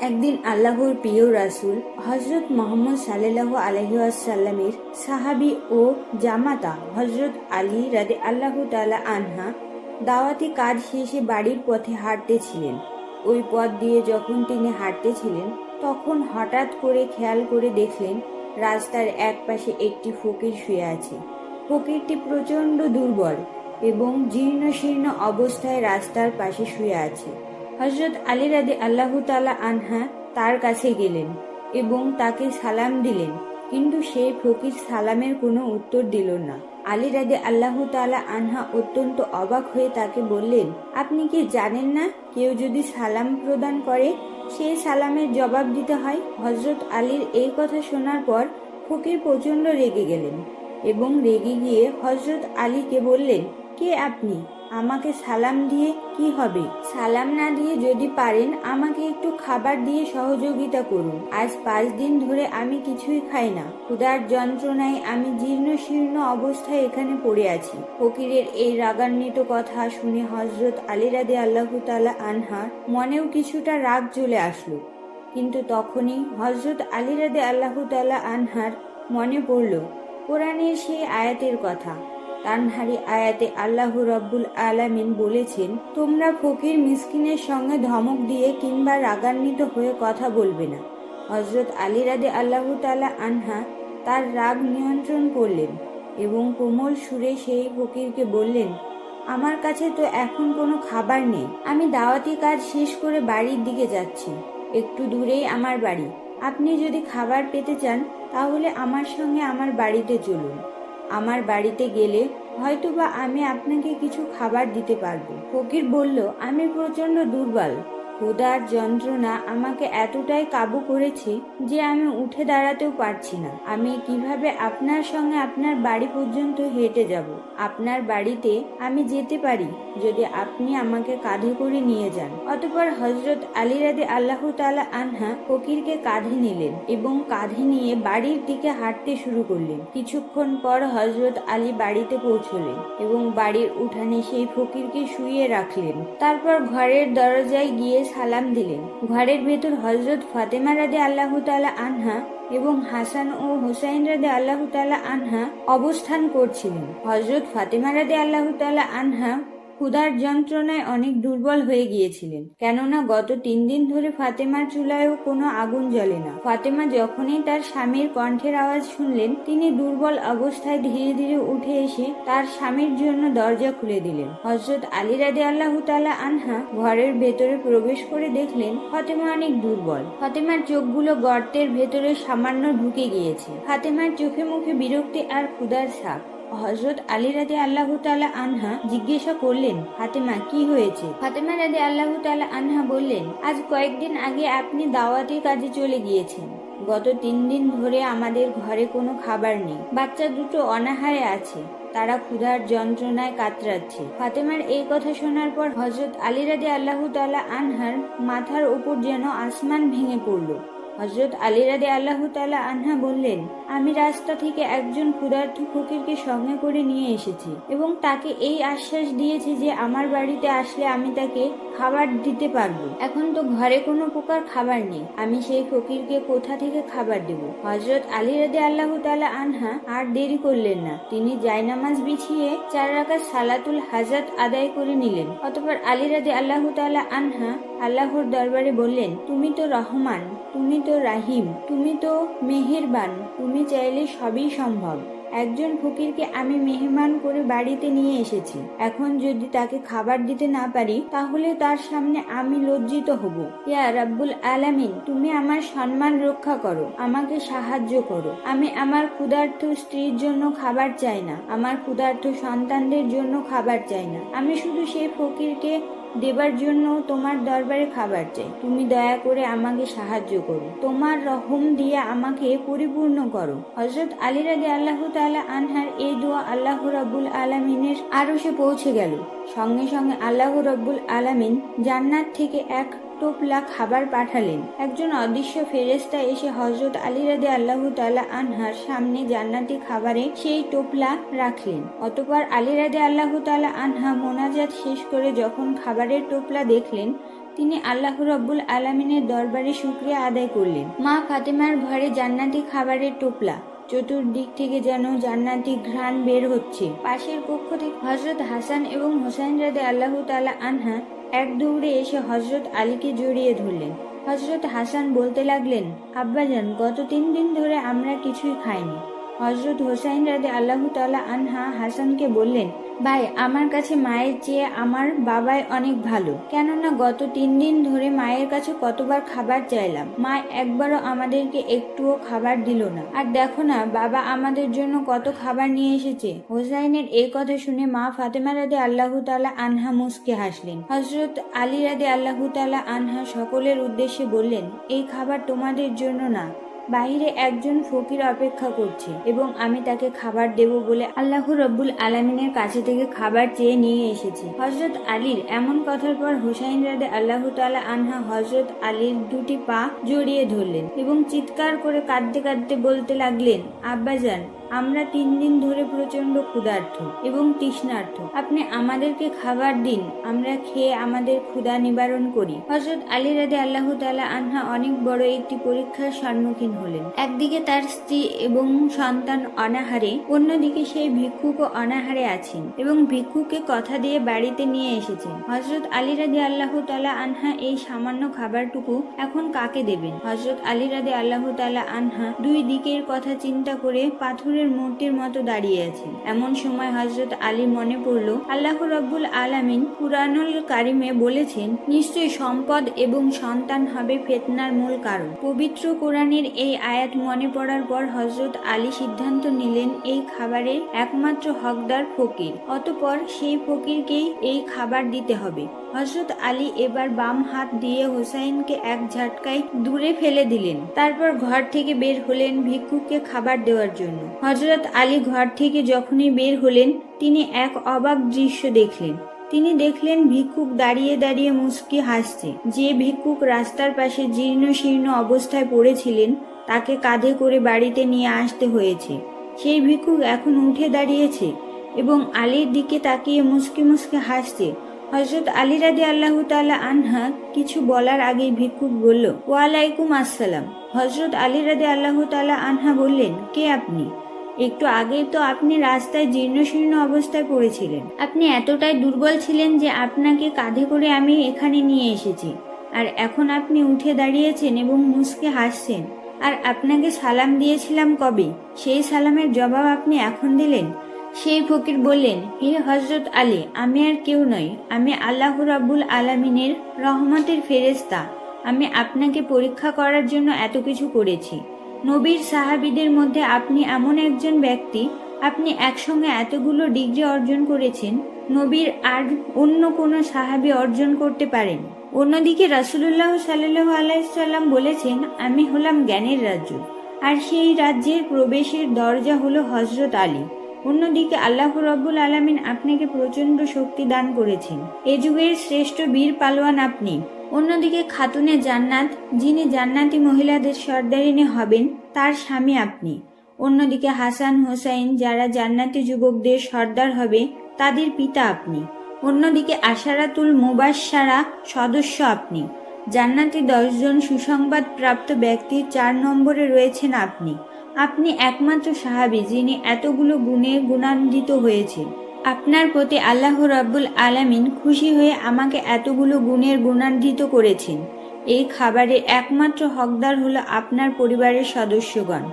একদিন আল্লাহর প্রিয় রাসূল হযরত মুহাম্মদ সাল্লাল্লাহু আলাইহি ওয়াসাল্লামের সাহাবী ও জামাতা হযরত আলী রাদিয়াল্লাহু তাআলা আনহা দাওয়াতি কাজ শেষে বাড়ির পথে হাঁটতেছিলেন। ওই পথ দিয়ে যখন তিনি হাঁটতেছিলেন তখন হঠাৎ করে খেয়াল করে দেখলেন রাস্তার এক পাশে একটি ফকির শুয়ে আছে। ফকিরটি প্রচণ্ড দুর্বল এবং জীর্ণ শীর্ণ অবস্থায় রাস্তার পাশে শুয়ে আছে। হযরত আলী রাদিয়াল্লাহু তাআলা আনহা তার কাছে গেলেন এবং তাকে সালাম দিলেন, কিন্তু সেই ফকির সালামের কোনো উত্তর দিল না। আলী রাদিয়াল্লাহু তাআলা আনহা অত্যন্ত অবাক হয়ে তাকে বললেন, আপনি কি জানেন না কেউ যদি সালাম প্রদান করে সেই সালামের জবাব দিতে হয়? হযরত আলীর এই কথা শোনার পর ফকির প্রচণ্ড রেগে গেলেন এবং রেগে গিয়ে হযরত আলীকে বললেন, কে আপনি? আমাকে সালাম দিয়ে কি হবে? সালাম না দিয়ে যদি পারেন আমাকে একটু খাবার দিয়ে সহযোগিতা করুন। আজ 5 দিন ধরে আমি কিছুই খাই না। ক্ষুধার যন্ত্রণায় আমি জীর্ণ শীর্ণ অবস্থায় এখানে পড়ে আছি। ফকিরের এই রাগান্বিত কথা শুনে হযরত আলী রাদিয়াল্লাহু তাআলা আনহার মনেও কিছুটা রাগ চলে আসলো, কিন্তু তখনই হযরত আলী রাদিয়াল্লাহু তাআলা আনহার মনে পড়ল কোরআনের সেই আয়াতের কথা। তানহারি আয়াতে আল্লাহ রব্বুল আলামিন বলেছেন, তোমরা ফকির মিসকিনের সঙ্গে ধমক দিয়ে কিংবা রাগান্বিত হয়ে কথা বলবে না। হযরত আলী রাদিয়াল্লাহু তাআলা আনহা তার রাগ নিয়ন্ত্রণ করলেন এবং কোমল সুরে সেই ফকিরকে বললেন, আমার কাছে তো এখন কোনো খাবার নেই। আমি দাওয়াতি কাজ শেষ করে বাড়ির দিকে যাচ্ছি। একটু দূরেই আমার বাড়ি। আপনি যদি খাবার পেতে চান তাহলে আমার সঙ্গে আমার বাড়িতে চলুন। আমার বাড়িতে গেলে হয়তোবা আমি আপনাকে কিছু খাবার দিতে পারবো। ফকির বলল, আমি প্রচণ্ড দুর্বল। ক্ষুধার যন্ত্রণা আমাকে এতটাই কাবু করেছে যে আমি উঠে দাঁড়াতেও পারছি না। আমি কিভাবে আপনার সঙ্গে আপনার বাড়ি পর্যন্ত হেঁটে যাব? আপনার বাড়িতে আমি যেতে পারি যদি আপনি আমাকে কাঁধে করে নিয়ে যান। অতঃপর হযরত আলী রাদিয়াল্লাহু তাআলা আনহা ফকিরকে কাঁধে নিলেন এবং কাঁধে নিয়ে বাড়ির দিকে হাঁটতে শুরু করলেন। কিছুক্ষণ পর হযরত আলী বাড়িতে পৌঁছলেন এবং বাড়ির উঠানে সেই ফকিরকে শুইয়ে রাখলেন। তারপর ঘরের দরজায় গিয়ে সালাম দিলেন। ঘরের ভেতর হযরত ফাতেমা রাদিয়াল্লাহু তাআলা আনহা এবং হাসান ও হুসাইন রাদিয়াল্লাহু তাআলা আনহা অবস্থান করছিলেন। হযরত ফাতেমা রাদিয়াল্লাহু তাআলা আনহা ক্ষুধার যন্ত্রণায় অনেক দুর্বল হয়ে গিয়েছিলেন, কেননা গত 3 দিন ধরে ফাতেমার চুলায়ও কোনো আগুন জ্বলে না। ফাতেমা যখনই তার স্বামীর কণ্ঠের আওয়াজ শুনলেন, তিনি দুর্বল অবস্থায় ধীরে ধীরে উঠে এসে তার স্বামীর জন্য দরজা খুলে দিলেন। হযরত আলী রাদিয়াল্লাহু তাআলা আনহা ঘরের ভেতরে প্রবেশ করে দেখলেন ফাতেমা অনেক দুর্বল। ফাতেমার চোখগুলো গর্তের ভেতরে সামান্য ঢুকে গিয়েছে। ফাতেমার চোখে মুখে বিরক্তি আর ক্ষুধার ছাপ। হযরত আলী রাদিয়াল্লাহু তাআলা আনহা জিজ্ঞাসা করলেন, ফাতেমা কি হয়েছে? ফাতেমা রাদিয়াল্লাহু তাআলা আনহা বললেন, আজ কয়েকদিন আগে আপনি দাওয়াতের কাজে চলে গিয়েছেন। গত 3 দিন ধরে আমাদের ঘরে কোনো খাবার নেই। বাচ্চা দুটো অনাহারে আছে, তারা ক্ষুধার যন্ত্রণায় কাতরাচ্ছে। ফাতেমার এই কথা শোনার পর হযরত আলী রাদিয়াল্লাহু তাআলা আনহার মাথার উপর যেন আসমান ভেঙে পড়ল। হযরত আলী রাদিয়াল্লাহু তাআলা আনহা বললেন, আমি রাস্তা থেকে একজন ক্ষুধার্ত ফকিরকে সঙ্গে করে নিয়ে এসেছি এবং তাকে এই আশ্বাস দিয়েছি যে আমার বাড়িতে আসলে আমি তাকে খাবার দিতে পারবো। এখন তো ঘরে কোনো প্রকার খাবার নেই, আমি সেই ফকিরকে কোথা থেকে খাবার দেব? হযরত আলী রাদিয়াল্লাহু তাআলা আনহা আর দেরি করলেন না। তিনি জায়নামাজ বিছিয়ে 4 রাকাত সালাতুল হাজাত আদায় করে নিলেন। অতঃপর আলী রাদিয়াল্লাহু তাআলা আনহা আল্লাহর দরবারে বললেন, তুমি তো রহমান, তুমি তো রাহিম, তুমি তো মেহেরবান, তুমি চাইলে সবই সম্ভব। একজন ফকিরকে আমি মেহমান করে বাড়িতে নিয়ে এসেছি। এখন যদি তাকে খাবার দিতে না পারি তাহলে তার সামনে আমি লজ্জিত হব। ইয়া রাব্বুল আলামিন, তুমি আমার সম্মান রক্ষা করো, আমাকে সাহায্য করো। আমি আমার ক্ষুধার্ত স্ত্রীর জন্য খাবার চাই না, আমার ক্ষুধার্ত সন্তানদের জন্য খাবার চাই না। আমি শুধু সেই ফকিরকে দেবার জন্য তোমার দরবারে খাবার চাই। তুমি দয়া করে আমাকে সাহায্য করো, তোমার রহম দিয়ে আমাকে পরিপূর্ণ করো। হযরত আলী রাদিয়াল্লাহু তাআলা আনহার এই দোয়া আল্লাহ রাব্বুল আলামিনের আরশে পৌঁছে গেল। সঙ্গে সঙ্গে আল্লাহ রাব্বুল আলামিন জান্নাত থেকে এক টোপলা খাবার পাঠালেন। একজন অদৃশ্য ফেরেশতা এসে হযরত আলী রাদিয়াল্লাহু তাআলা আনহার সামনে জান্নাতি খাবারে সেই টোপলা রাখলেন। অতঃপর আলী রাদিয়াল্লাহু তাআলা আনহা মোনাজাত শেষ করে যখন খাবারের টোপলা দেখলেন তিনি আল্লাহ রব্বুল আলামিনের দরবারে শুকরিয়া আদায় করলেন। মা ফাতেমার ঘরে জান্নাতি খাবারের টোপলা, চতুর্দিক থেকে যেন জান্নাতি ঘ্রাণ বের হচ্ছে। পাশের কক্ষ থেকে হযরত হাসান এবং হোসাইন রাদিয়াল্লাহু তাআলা আনহা এক দৌড়ে এসে হযরত আলীকে জড়িয়ে ধরলেন। হযরত হাসান বলতে লাগলেন, আব্বাজান, গত 3 দিন ধরে আমরা কিছুই খাইনি। হযরত হোসাইন রাদিয়াল্লাহু তাআলা আনহা হাসানকে বললেন, ভাই, আমার কাছে মায়ের চেয়ে আমার বাবাই অনেক ভালো, কেননা গত 3 দিন ধরে মায়ের কাছে কতবার খাবার চাইলাম, মা একবারও আমাদেরকে একটুও খাবার দিল না। আর দেখো না বাবা আমাদের জন্য কত খাবার নিয়ে এসেছে। হোসাইনের এই কথা শুনে মা ফাতেমা রাদিয়াল্লাহু তাআলা আনহা মুস্কে হাসলেন। হযরত আলী রাদিয়াল্লাহু তাআলা আনহা সকলের উদ্দেশ্যে বললেন, এই খাবার তোমাদের জন্য না, বাহিরে একজন ফকির অপেক্ষা করছে এবং আমি তাকে খাবার দেব বলে আল্লাহ রব্বুল আলামিনের কাছে থেকে খাবার চেয়ে নিয়ে এসেছি। হযরত আলীর এমন কথার পর হোসাইন রাদিয়াল্লাহু তাআলা আনহা হযরত আলীর 2টি পা জড়িয়ে ধরলেন এবং চিৎকার করে কাঁদতে কাঁদতে বলতে লাগলেন, আব্বাজান, আমরা 3 দিন ধরে প্রচন্ড ক্ষুধার্ত এবং তৃষ্ণার্ত, আপনি আমাদেরকে খাবার দিন, আমরা খেয়ে আমাদের ক্ষুধা নিবারণ করি। হযরত আলী রাদিয়াল্লাহু তাআলা আনহা অনেক বড় একটি পরীক্ষার সম্মুখীন হলেন। একদিকে তার স্ত্রী এবং সন্তান অনাহারে, অন্যদিকে সেই ভিক্ষুকও অনাহারে আছেন এবং ভিক্ষুককে কথা দিয়ে বাড়িতে নিয়ে এসেছেন। হযরত আলী রাদিয়াল্লাহু তাআলা আনহা এই সামান্য খাবারটুকু এখন কাকে দেবেন? হযরত আলী রাদিয়াল্লাহু তাআলা আনহা 2 দিকের কথা চিন্তা করে পাথরের মূর্তির মতো দাঁড়িয়ে আছেন। এমন সময় হযরত আলী মনে পড়ল, আল্লাহ রাব্বুল আলামিন কুরআনুল কারিমে বলেছেন, নিশ্চয়ই সম্পদ এবং সন্তান হবে ফিতনার মূল কারণ। পবিত্র কোরআনের এই আয়াত মনে পড়ার পর হযরত আলী সিদ্ধান্ত নিলেন এই খাবারের একমাত্র হকদার ফকির, অতঃপর সেই ফকিরকেই এই খাবার দিতে হবে। হযরত আলী এবার বাম হাত দিয়ে হোসাইনকে এক ঝটকায় দূরে ফেলে দিলেন। তারপর ঘর থেকে বের হলেন ভিক্ষুককে খাবার দেওয়ার জন্য। হযরত আলী ঘর থেকে যখনই বের হলেন, তিনি এক অবাক দৃশ্য দেখলেন। তিনি দেখলেন ভিক্ষুক দাঁড়িয়ে দাঁড়িয়ে মুস্কি হাসছে। যে ভিক্ষুক রাস্তার পাশে জীর্ণ শীর্ণ অবস্থায় পড়েছিলেন, তাকে কাঁধে করে বাড়িতে নিয়ে আসতে হয়েছে, সেই ভিক্ষুক এখন উঠে দাঁড়িয়েছে এবং আলীর দিকে তাকিয়ে মুস্কি মুস্কি হাসছে। হযরত আলী রাদিয়াল্লাহু তাআলা আনহা কিছু বলার আগেই ভিক্ষুক বলল, ওয়ালাইকুম আসসালাম। হযরত আলী রাদিয়াল্লাহু তাআলা আনহা বললেন, কে আপনি? একটু আগে তো আপনি রাস্তায় জীর্ণশীর্ণ অবস্থায় পড়েছিলেন, আপনি এতটাই দুর্বল ছিলেন যে আপনাকে কাঁধে করে আমি এখানে নিয়ে এসেছি, আর এখন আপনি উঠে দাঁড়িয়েছেন এবং মুস্কে হাসছেন। আর আপনাকে সালাম দিয়েছিলাম কবে? সেই সালামের জবাব আপনি এখন দিলেন? সেই ফকির বললেন, হে হযরত আলী, আমি আর কেউ নই, আমি আল্লাহ রাব্বুল আলামিনের রহমতের ফেরেশতা। আমি আপনাকে পরীক্ষা করার জন্য এত কিছু করেছি। নবীর সাহাবীদের মধ্যে আপনি এমন একজন ব্যক্তি, আপনি একসঙ্গে এতগুলো ডিগ্রি অর্জন করেছেন, নবীর আর অন্য কোনো সাহাবী অর্জন করতে পারেন। অন্যদিকে রাসূলুল্লাহ সাল্লাল্লাহু আলাইহি সাল্লাম বলেছেন, আমি হলাম জ্ঞানের রাজ্য, আর সেই রাজ্যের প্রবেশের দরজা হলো হযরত আলী। অন্যদিকে আল্লাহ রাব্বুল আলামিন আপনাকে প্রচন্ড শক্তি দান করেছেন, এ যুগের শ্রেষ্ঠ বীর পালোয়ান আপনি। অন্যদিকে খাতুনে জান্নাত, যিনি জান্নাতি মহিলাদের সর্দারিনী হবেন, তার স্বামী আপনি। অন্যদিকে হাসান হোসাইন, যারা জান্নাতি যুবকদের সর্দার হবে, তাদের পিতা আপনি। অন্যদিকে আশারাতুল মুবাশশারা সদস্য আপনি। জান্নাতি 10 জন সুসংবাদ প্রাপ্ত ব্যক্তির 4 নম্বরে রয়েছেন আপনি। আপনি একমাত্র সাহাবী যিনি এতগুলো গুণে গুণান্বিত হয়েছে। আপনার প্রতি আল্লাহ রাব্বুল আলামিন খুশি হয়ে আমাকে এতগুলো গুণের গুণান্বিত করেছেন। এই খাবারের একমাত্র হকদার হলো আপনার পরিবারের সদস্যগণ,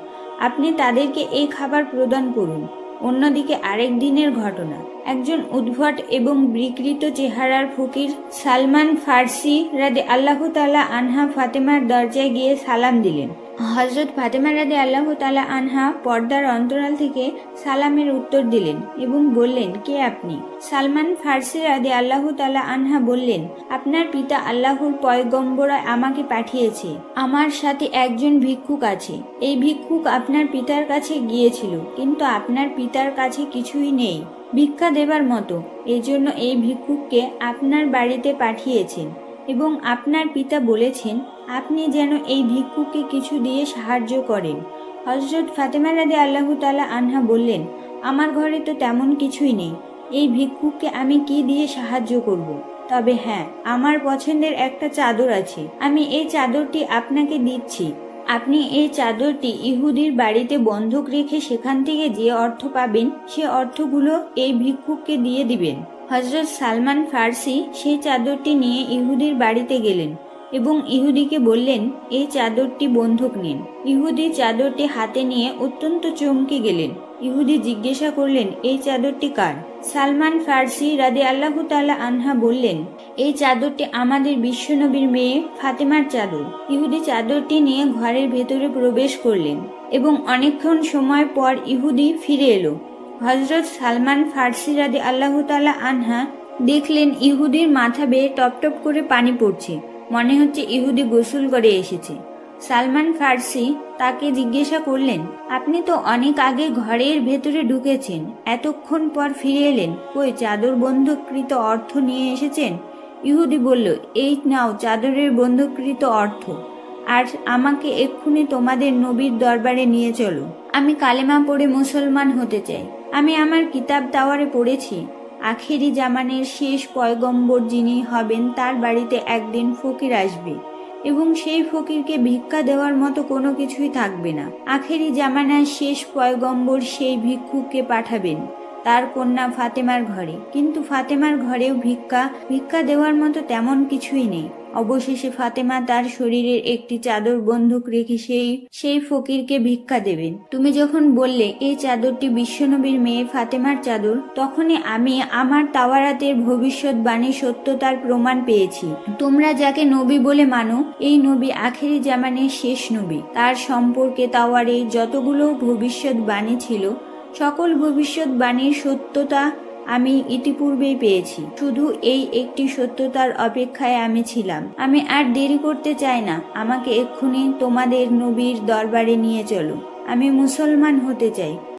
আপনি তাদেরকে এই খাবার প্রদান করুন। অন্যদিকে আরেক দিনের ঘটনা, একজন উদ্ভট এবং বিকৃত চেহারার ফকির সালমান ফার্সি রাদিয়াল্লাহু তাআলা আনহা ফাতেমার দরজায় গিয়ে সালাম দিলেন। হযরত ফাতেমা রাদিয়াল্লাহু তাআলা আনহা পর্দার অন্তরাল থেকে সালামের উত্তর দিলেন এবং বললেন, কে আপনি? সালমান ফার্সি রাদিয়াল্লাহু তাআলা আনহা বললেন, আপনার পিতা আল্লাহর পয়গম্বর আমাকে পাঠিয়েছে, আমার সাথে একজন ভিক্ষুক আছে। এই ভিক্ষুক আপনার পিতার কাছে গিয়েছিল, কিন্তু আপনার পিতার কাছে কিছুই নেই ভিক্ষা দেবার মতো, এজন্য এই ভিক্ষুককে আপনার বাড়িতে পাঠিয়েছেন এবং আপনার পিতা বলেছেন আপনি যেন এই ভিক্ষুককে কিছু দিয়ে সাহায্য করেন। হযরত ফাতেমা রাদিয়াল্লাহু তাআলা আনহা বললেন, আমার ঘরে তো তেমন কিছুই নেই, এই ভিক্ষুককে আমি কি দিয়ে সাহায্য করব? তবে হ্যাঁ, আমার পছন্দের একটা চাদর আছে, আমি এই চাদরটি আপনাকে দিচ্ছি। আপনি এই চাদরটি ইহুদির বাড়িতে বন্ধক রেখে সেখান থেকে যে অর্থ পাবেন সে অর্থগুলো এই ভিক্ষুককে দিয়ে দিবেন। হযরত সালমান ফার্সি সেই চাদরটি নিয়ে ইহুদির বাড়িতে গেলেন এবং ইহুদিকে বললেন, এই চাদরটি বন্ধক নিন। ইহুদি চাদরটি হাতে নিয়ে অত্যন্ত চমকে গেলেন। ইহুদি জিজ্ঞাসা করলেন, এই চাদরটি কার? সালমান ফার্সি রাদিয়াল্লাহু তাআলা আনহা বললেন, এই চাদরটি আমাদের বিশ্বনবীর মেয়ে ফাতেমার চাদর। ইহুদি চাদরটি নিয়ে ঘরের ভেতরে প্রবেশ করলেন এবং অনেকক্ষণ সময় পর ইহুদি ফিরে এলো। হযরত সালমান ফার্সি রাদিয়াল্লাহু তাআলা আনহা দেখলেন ইহুদির মাথা বেয়ে টপ টপ করে পানি পড়ছে, মনে হচ্ছে ইহুদি গোসল করে এসেছে। সালমান ফার্সি তাকে জিজ্ঞাসা করলেন, আপনি তো অনেক আগে ঘরের ভেতরে ঢুকেছেন, এতক্ষণ পর ফিরে এলেন, কই চাদর বন্ধককৃত অর্থ নিয়ে এসেছেন? ইহুদি বলল, এই নাও চাদরের বন্ধককৃত অর্থ, আর আমাকে এক্ষুনি তোমাদের নবীর দরবারে নিয়ে চলো। আমি কালেমা পড়ে মুসলমান হতে চাই। আমি আমার কিতাব তাওয়ারে পড়েছি, আখেরি জামানের শেষ পয়গম্বর যিনি হবেন তার বাড়িতে একদিন ফকির আসবে এবং সেই ফকিরকে ভিক্ষা দেওয়ার মতো কোনো কিছুই থাকবে না। আখেরি জামানার শেষ পয়গম্বর সেই ভিক্ষুককে পাঠাবেন তার কন্যা ফাতেমার ঘরে, কিন্তু ফাতেমার ঘরেও ভিক্ষা দেওয়ার মতো তেমন কিছুই নেই। অবশেষে ফাতেমা তার শরীরের একটি চাদর বন্ধক রেখে সেই ফকিরকে ভিক্ষা দেবেন। তুমি যখন বললে এই চাদরটি বিশ্বনবীর মেয়ে ফাতেমার চাদর, তখনই আমি আমার তাওরাতের ভবিষ্যৎবাণী সত্যতার প্রমাণ পেয়েছি। তোমরা যাকে নবী বলে মানো, এই নবী আখেরি জামানের শেষ নবী। তার সম্পর্কে তাওয়ারে যতগুলো ভবিষ্যৎবাণী ছিল সকল ভবিষ্যৎবাণীর সত্যতা আমি ইতিপূর্বেই পেয়েছি। শুধু এই একটি সত্যতার অপেক্ষায় আমি ছিলাম। আমি আর দেরি করতে চাই না, আমাকে এক্ষুনি তোমাদের নবীর দরবারে নিয়ে চলো। আমি মুসলমান হতে চাই।